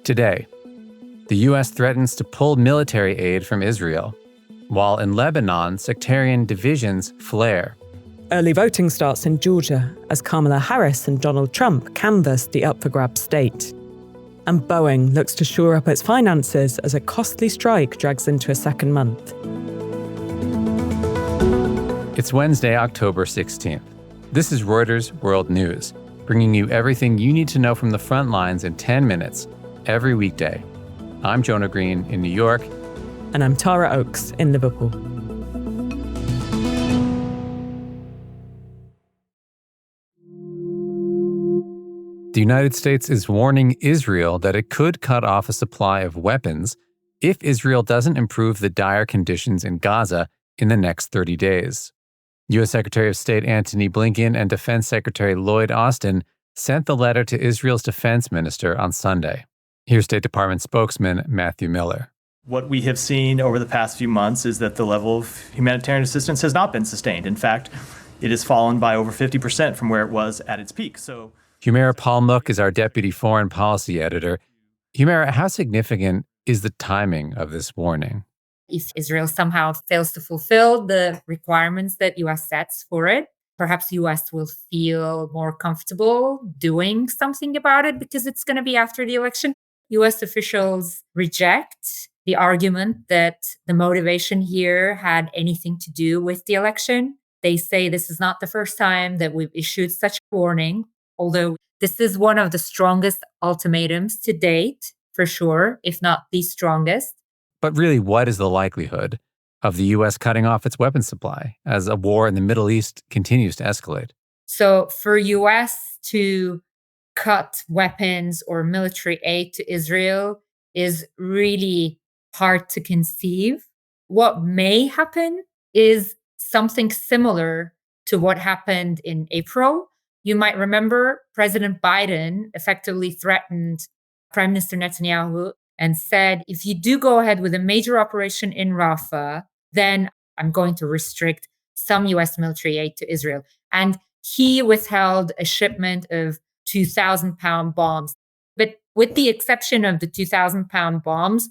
Today, the U.S. threatens to pull military aid from Israel, while in Lebanon, sectarian divisions flare. Early voting starts in Georgia as Kamala Harris and Donald Trump canvass the up-for-grabs state. And Boeing looks to shore up its finances as a costly strike drags into a second month. It's Wednesday, October 16th. This is Reuters World News, bringing you everything you need to know from the front lines in 10 minutes, every weekday. I'm Jonah Green in New York. And I'm Tara Oakes in Liverpool. The United States is warning Israel that it could cut off a supply of weapons if Israel doesn't improve the dire conditions in Gaza in the next 30 days. U.S. Secretary of State Antony Blinken and Defense Secretary Lloyd Austin sent the letter to Israel's defense minister on Sunday. Here's State Department spokesman Matthew Miller. What we have seen over the past few months is that the level of humanitarian assistance has not been sustained. In fact, it has fallen by over 50% from where it was at its peak. Humera Palmuk is our deputy foreign policy editor. Humera, how significant is the timing of this warning? If Israel somehow fails to fulfill the requirements that U.S. sets for it, perhaps U.S. will feel more comfortable doing something about it because it's going to be after the election. U.S. officials reject the argument that the motivation here had anything to do with the election. They say this is not the first time that we've issued such a warning, although this is one of the strongest ultimatums to date, for sure, if not the strongest. But really, what is the likelihood of the U.S. cutting off its weapons supply as a war in the Middle East continues to escalate? So for U.S. to cut weapons or military aid to Israel is really hard to conceive. What may happen is something similar to what happened in April. You might remember President Biden effectively threatened Prime Minister Netanyahu and said, if you do go ahead with a major operation in Rafah, then I'm going to restrict some U.S. military aid to Israel. And he withheld a shipment of 2,000-pound bombs. But with the exception of the 2,000-pound bombs,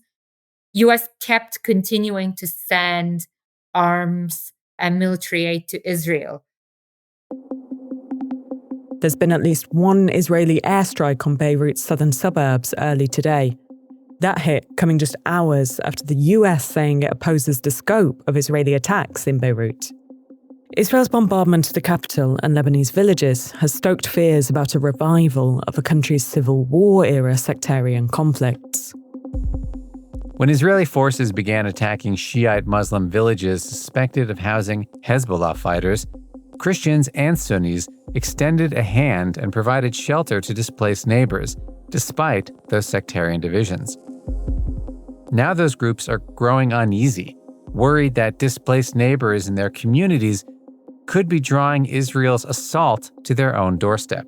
U.S. kept continuing to send arms and military aid to Israel. There's been at least one Israeli airstrike on Beirut's southern suburbs early today. That hit coming just hours after the US saying it opposes the scope of Israeli attacks in Beirut. Israel's bombardment of the capital and Lebanese villages has stoked fears about a revival of the country's Civil War-era sectarian conflicts. When Israeli forces began attacking Shi'ite Muslim villages suspected of housing Hezbollah fighters, Christians and Sunnis extended a hand and provided shelter to displaced neighbors, despite those sectarian divisions. Now those groups are growing uneasy, worried that displaced neighbors in their communities could be drawing Israel's assault to their own doorstep.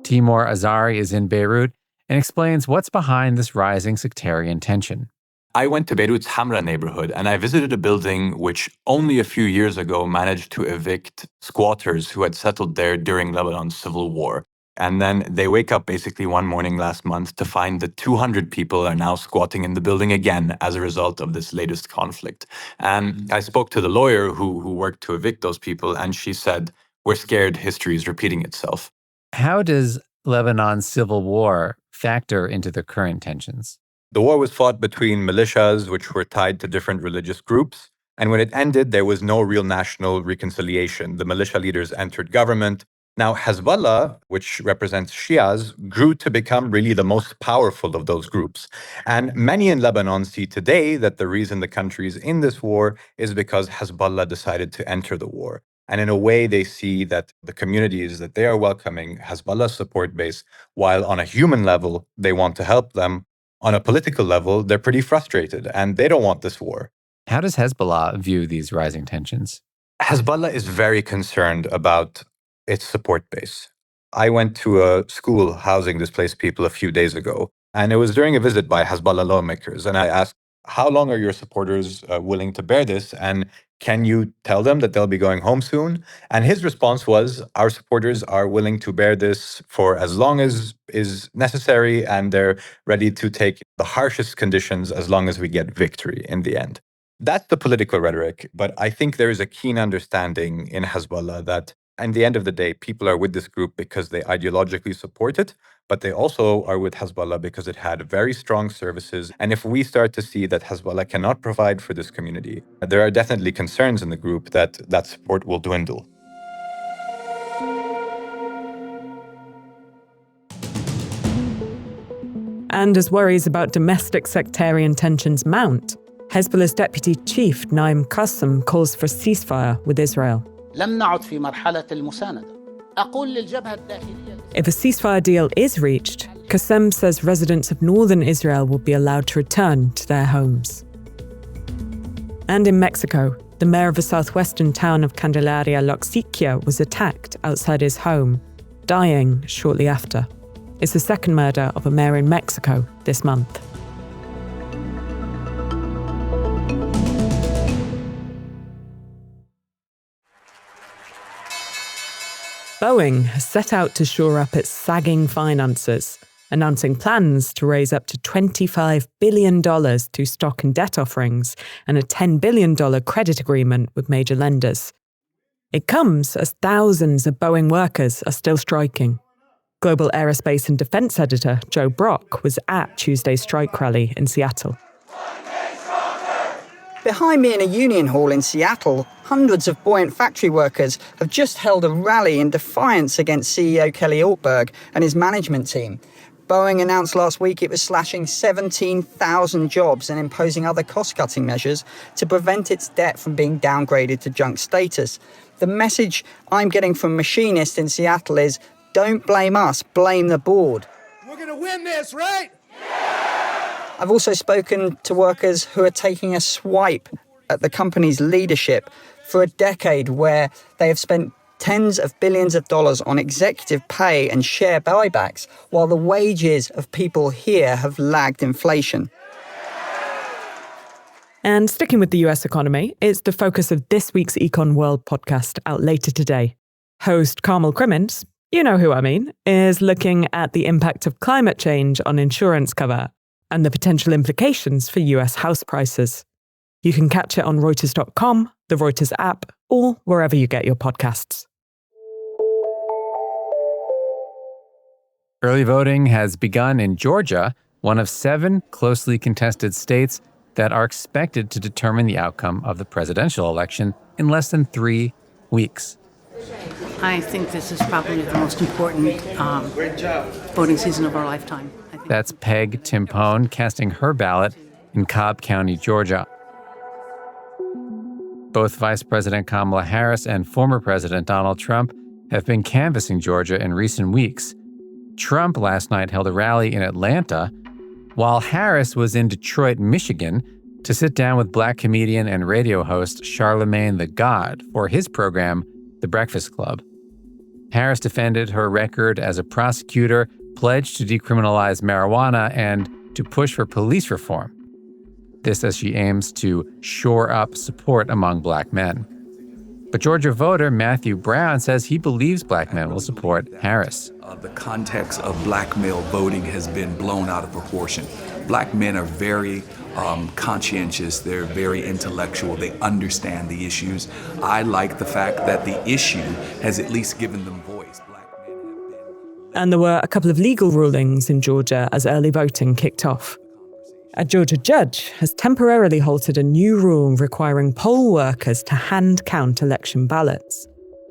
Timur Azari is in Beirut and explains what's behind this rising sectarian tension. I went to Beirut's Hamra neighborhood and I visited a building which only a few years ago managed to evict squatters who had settled there during Lebanon's civil war. And then they wake up basically one morning last month to find that 200 people are now squatting in the building again as a result of this latest conflict. And I spoke to the lawyer who worked to evict those people, and she said, we're scared history is repeating itself. How does Lebanon's civil war factor into the current tensions? The war was fought between militias, which were tied to different religious groups. And when it ended, there was no real national reconciliation. The militia leaders entered government. Now, Hezbollah, which represents Shias, grew to become really the most powerful of those groups. And many in Lebanon see today that the reason the country is in this war is because Hezbollah decided to enter the war. And in a way, they see that the communities that they are welcoming Hezbollah's support base, while on a human level, they want to help them. On a political level, they're pretty frustrated and they don't want this war. How does Hezbollah view these rising tensions? Hezbollah is very concerned about its support base. I went to a school housing displaced people a few days ago, and it was during a visit by Hezbollah lawmakers. And I asked, how long are your supporters willing to bear this? And Can you tell them that they'll be going home soon? And his response was, our supporters are willing to bear this for as long as is necessary, and they're ready to take the harshest conditions as long as we get victory in the end. That's the political rhetoric, but I think there is a keen understanding in Hezbollah that at the end of the day, people are with this group because they ideologically support it, but they also are with Hezbollah because it had very strong services. And if we start to see that Hezbollah cannot provide for this community, there are definitely concerns in the group that that support will dwindle. And as worries about domestic sectarian tensions mount, Hezbollah's deputy chief, Naim Qassem, calls for a ceasefire with Israel. If a ceasefire deal is reached, Qassem says residents of northern Israel will be allowed to return to their homes. And in Mexico, the mayor of the southwestern town of Candelaria, Loxiquia, was attacked outside his home, dying shortly after. It's the second murder of a mayor in Mexico this month. Boeing has set out to shore up its sagging finances, announcing plans to raise up to $25 billion through stock and debt offerings and a $10 billion credit agreement with major lenders. It comes as thousands of Boeing workers are still striking. Global aerospace and defense editor Joe Brock was at Tuesday's strike rally in Seattle. Behind me in a union hall in Seattle, hundreds of buoyant factory workers have just held a rally in defiance against CEO Kelly Ortberg and his management team. Boeing announced last week it was slashing 17,000 jobs and imposing other cost-cutting measures to prevent its debt from being downgraded to junk status. The message I'm getting from machinists in Seattle is, don't blame us, blame the board. We're going to win this, right? I've also spoken to workers who are taking a swipe at the company's leadership for a decade, where they have spent tens of billions of dollars on executive pay and share buybacks, while the wages of people here have lagged inflation. And sticking with the US economy, it's the focus of this week's Econ World podcast, out later today. Host Carmel Crimmins, you know who I mean, is looking at the impact of climate change on insurance cover and the potential implications for US house prices. You can catch it on Reuters.com, the Reuters app, or wherever you get your podcasts. Early voting has begun in Georgia, one of 7 closely contested states that are expected to determine the outcome of the presidential election in less than 3 weeks. I think this is probably the most important voting season of our lifetime. That's Peg Timpone casting her ballot in Cobb County, Georgia. Both Vice President Kamala Harris and former President Donald Trump have been canvassing Georgia in recent weeks. Trump last night held a rally in Atlanta, while Harris was in Detroit, Michigan, to sit down with Black comedian and radio host Charlemagne the God for his program, The Breakfast Club. Harris defended her record as a prosecutor, pledged to decriminalize marijuana, and to push for police reform. This as she aims to shore up support among Black men. But Georgia voter Matthew Brown says he believes Black men will support Harris. The context of Black male voting has been blown out of proportion. Black men are very conscientious, they're very intellectual, they understand the issues. I like the fact that the issue has at least given them voice. And there were a couple of legal rulings in Georgia as early voting kicked off. A Georgia judge has temporarily halted a new rule requiring poll workers to hand count election ballots.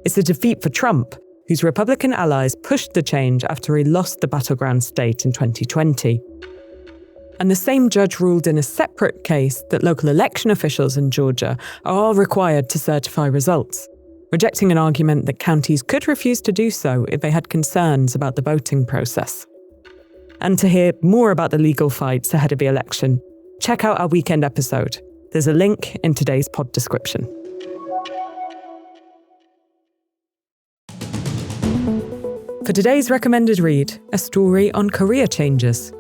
It's a defeat for Trump, whose Republican allies pushed the change after he lost the battleground state in 2020. And the same judge ruled in a separate case that local election officials in Georgia are required to certify results, rejecting an argument that counties could refuse to do so if they had concerns about the voting process. And to hear more about the legal fights ahead of the election, check out our weekend episode. There's a link in today's pod description. For today's recommended read, a story on career changes.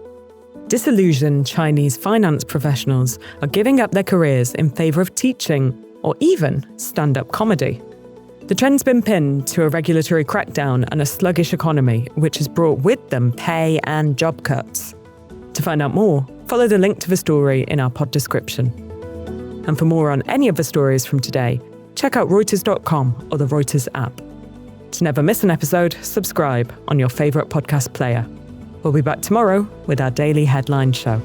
Disillusioned Chinese finance professionals are giving up their careers in favour of teaching, or even stand-up comedy. The trend's been pinned to a regulatory crackdown and a sluggish economy, which has brought with them pay and job cuts. To find out more, follow the link to the story in our pod description. And for more on any of the stories from today, check out Reuters.com or the Reuters app. To never miss an episode, subscribe on your favourite podcast player. We'll be back tomorrow with our daily headline show.